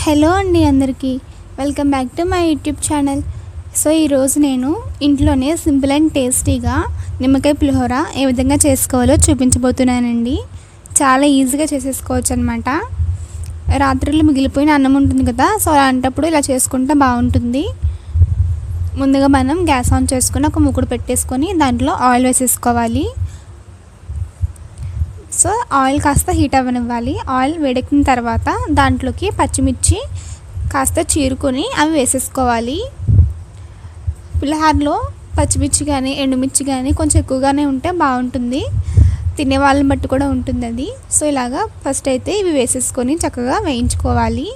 Hello అండి అందరికీ welcome back to my YouTube channel. So ఈరోజు నేను ఇంట్లోనే సింపుల్ అండ్ టేస్టీగా నిమ్మకాయ పులిహోర ఏ విధంగా చేసుకోవాలో చూపించబోతున్నానండి. చాలా ఈజీగా చేసేసుకోవచ్చు అనమాట. రాత్రిలో మిగిలిపోయిన అన్నం ఉంటుంది కదా, సో అలాంటప్పుడు ఇలా చేసుకుంటే బాగుంటుంది. ముందుగా మనం గ్యాస్ ఆన్ చేసుకుని ఒక మూకుడు పెట్టేసుకొని దాంట్లో ఆయిల్ వేసేసుకోవాలి. సో ఆయిల్ కాస్త హీట్ అవ్వనివ్వాలి. ఆయిల్ వేడెక్కిన తర్వాత దాంట్లోకి పచ్చిమిర్చి కాస్త చీరుకొని అవి వేసేసుకోవాలి. పులిహోరలో పచ్చిమిర్చి కానీ ఎండుమిర్చి కానీ కొంచెం ఎక్కువగానే ఉంటే బాగుంటుంది. తినే వాళ్ళని బట్టి కూడా ఉంటుంది అది. సో ఇలాగా ఫస్ట్ అయితే ఇవి వేసేసుకొని చక్కగా వేయించుకోవాలి.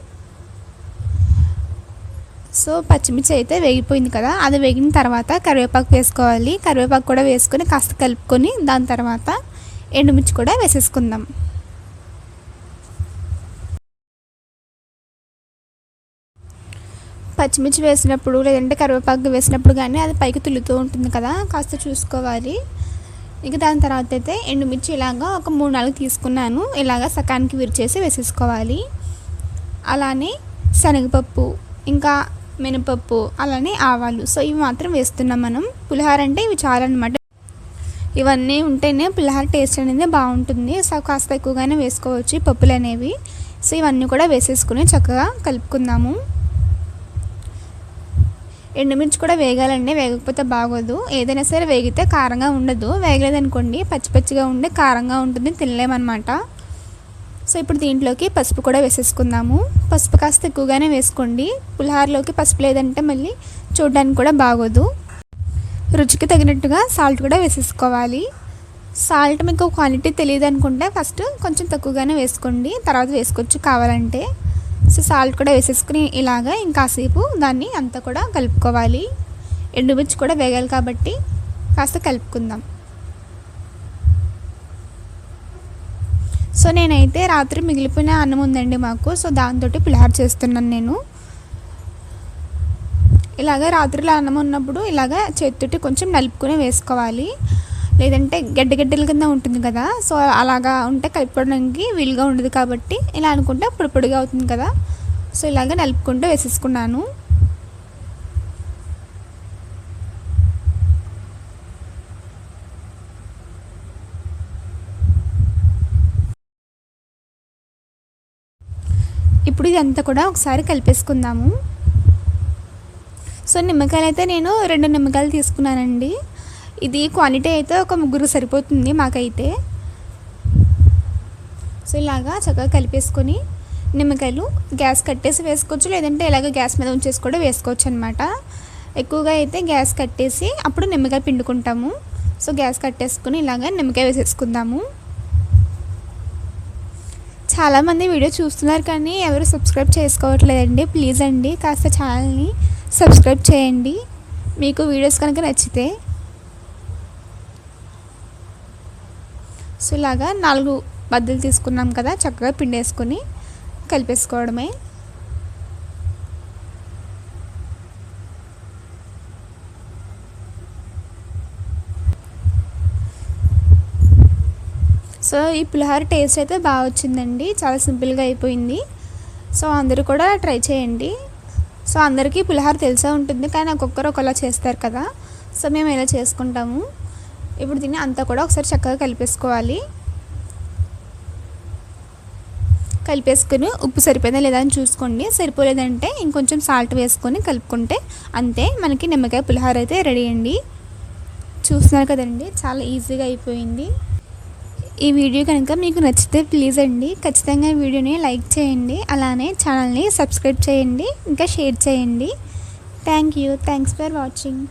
సో పచ్చిమిర్చి అయితే వేగిపోయింది కదా, అది వేగిన తర్వాత కరివేపాకు వేసుకోవాలి. కరివేపాకు కూడా వేసుకొని కాస్త కలుపుకొని దాని తర్వాత ఎండుమిర్చి కూడా వేసేసుకుందాం. పచ్చిమిర్చి వేసినప్పుడు లేదంటే కరివేపాకు వేసినప్పుడు కానీ అది పైకి తులుతూ ఉంటుంది కదా, కాస్త చూసుకోవాలి. ఇక దాని తర్వాత అయితే ఎండుమిర్చి ఇలాగా ఒక 3-4 తీసుకున్నాను. ఇలాగా సకానికి విరిచేసి వేసేసుకోవాలి. అలానే శనగపప్పు, ఇంకా మినపప్పు, అలానే ఆవాలు, సో ఇవి మాత్రం వేస్తున్నాం మనం. పులిహోర అంటే ఇవి చాలన్నమాట. ఇవన్నీ ఉంటేనే పులిహోర టేస్ట్ అనేది బాగుంటుంది. సో కాస్త ఎక్కువగానే వేసుకోవచ్చు ఈ పప్పులు అనేవి. సో ఇవన్నీ కూడా వేసేసుకుని చక్కగా కలుపుకుందాము. ఎండుమిర్చి కూడా వేగాలండి, వేగకపోతే బాగోదు. ఏదైనా సరే వేగితే కారంగా ఉండదు, వేగలేదనుకోండి పచ్చి పచ్చిగా ఉండి కారంగా ఉంటుంది, తినలేమన్నమాట. సో ఇప్పుడు దీంట్లోకి పసుపు కూడా వేసేసుకుందాము. పసుపు కాస్త ఎక్కువగానే వేసుకోండి. పులిహోరలోకి పసుపు లేదంటే మళ్ళీ చూడడానికి కూడా బాగోదు. రుచికి తగినట్టుగా సాల్ట్ కూడా వేసేసుకోవాలి. సాల్ట్ మీకు క్వాంటిటీ తెలియదు అనుకుంటే ఫస్ట్ కొంచెం తక్కువగానే వేసుకోండి, తర్వాత వేసుకోవచ్చు కావాలంటే. సో సాల్ట్ కూడా వేసేసుకుని ఇలాగా ఇంకాసేపు దాన్ని అంతా కూడా కలుపుకోవాలి. ఎండుమిర్చి కూడా వేగాలి కాబట్టి కాస్త కలుపుకుందాం. సో నేనైతే రాత్రి మిగిలిపోయిన అన్నం ఉందండి మాకు, సో దాంతో పులిహోర చేస్తున్నాను నేను. ఇలాగ రాత్రిలో అన్నం ఉన్నప్పుడు ఇలాగ చేతితోటి కొంచెం నలుపుకొని వేసుకోవాలి, లేదంటే గడ్డల కింద ఉంటుంది కదా, సో అలాగా ఉంటే కలుపుకోవడానికి వీలుగా ఉండదు. కాబట్టి ఇలా అనుకుంటే పొడి పొడిగా అవుతుంది కదా, సో ఇలాగ నలుపుకుంటూ వేసేసుకున్నాను. ఇప్పుడు ఇదంతా కూడా ఒకసారి కలిపేసుకుందాము. సో నిమ్మకాయలు అయితే నేను 2 నిమ్మకాయలు తీసుకున్నానండి. ఇది క్వాంటిటీ అయితే ఒక 3 సరిపోతుంది మాకైతే. సో ఇలాగా చక్కగా కలిపేసుకొని నిమ్మకాయలు గ్యాస్ కట్టేసి వేసుకోవచ్చు, లేదంటే ఇలాగ గ్యాస్ మీద ఉంచేసి కూడా వేసుకోవచ్చు అనమాట. ఎక్కువగా అయితే గ్యాస్ కట్టేసి అప్పుడు నిమ్మకాయ పిండుకుంటాము. సో గ్యాస్ కట్టేసుకొని ఇలాగ నిమ్మకాయ వేసేసుకుందాము. చాలామంది వీడియో చూస్తున్నారు కానీ ఎవరు సబ్స్క్రైబ్ చేసుకోవట్లేదండి. ప్లీజ్ అండి కాస్త ఛానల్ని సబ్స్క్రైబ్ చేయండి మీకు వీడియోస్ కనుక నచ్చితే. సో ఇలాగా 4 బద్దలు తీసుకున్నాం కదా, చక్కగా పిండేసుకొని కలిపేసుకోవడమే. సో ఈ పులిహోర టేస్ట్ అయితే బాగా వచ్చిందండి, చాలా సింపుల్గా అయిపోయింది. సో అందరూ కూడా ట్రై చేయండి. సో అందరికీ పులిహోర తెలిసే ఉంటుంది కానీ ఒక్కొక్కరు ఒకలా చేస్తారు కదా, సో మేము ఇలా చేసుకుంటాము. ఇప్పుడు దీన్ని అంతా కూడా ఒకసారి చక్కగా కలిపేసుకోవాలి. కలిపేసుకుని ఉప్పు సరిపోయిందా లేదా అని చూసుకోండి. సరిపోలేదంటే ఇంకొంచెం సాల్ట్ వేసుకొని కలుపుకుంటే అంతే, మనకి నిమ్మకాయ పులిహోర అయితే రెడీ అండి. చూస్తున్నారు కదండి, చాలా ఈజీగా అయిపోయింది. ఈ వీడియో కనుక మీకు నచ్చితే ప్లీజ్ అండి ఖచ్చితంగా ఈ వీడియోని లైక్ చేయండి, అలానే ఛానల్ని సబ్స్క్రైబ్ చేయండి, ఇంకా షేర్ చేయండి. Thanks for watching.